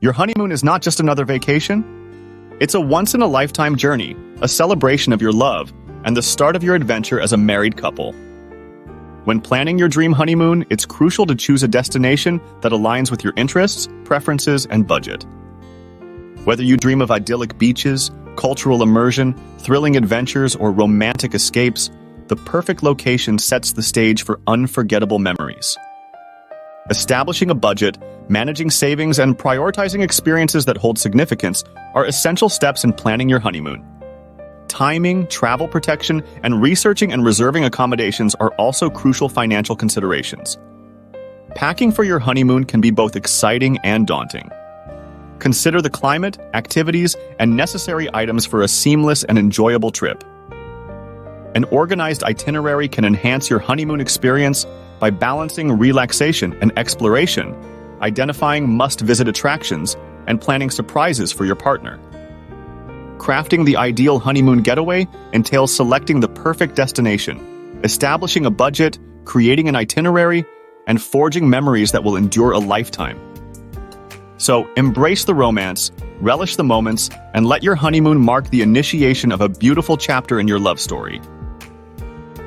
Your honeymoon is not just another vacation. It's a once-in-a-lifetime journey, a celebration of your love, and the start of your adventure as a married couple. When planning your dream honeymoon, it's crucial to choose a destination that aligns with your interests, preferences, and budget. Whether you dream of idyllic beaches, cultural immersion, thrilling adventures, or romantic escapes, the perfect location sets the stage for unforgettable memories. Establishing a budget, managing savings, and prioritizing experiences that hold significance are essential steps in planning your honeymoon. Timing, travel protection, and researching and reserving accommodations are also crucial financial considerations. Packing for your honeymoon can be both exciting and daunting. Consider the climate, activities, and necessary items for a seamless and enjoyable trip. An organized itinerary can enhance your honeymoon experience by balancing relaxation and exploration, identifying must-visit attractions, and planning surprises for your partner. Crafting the ideal honeymoon getaway entails selecting the perfect destination, establishing a budget, creating an itinerary, and forging memories that will endure a lifetime. So, embrace the romance, relish the moments, and let your honeymoon mark the initiation of a beautiful chapter in your love story.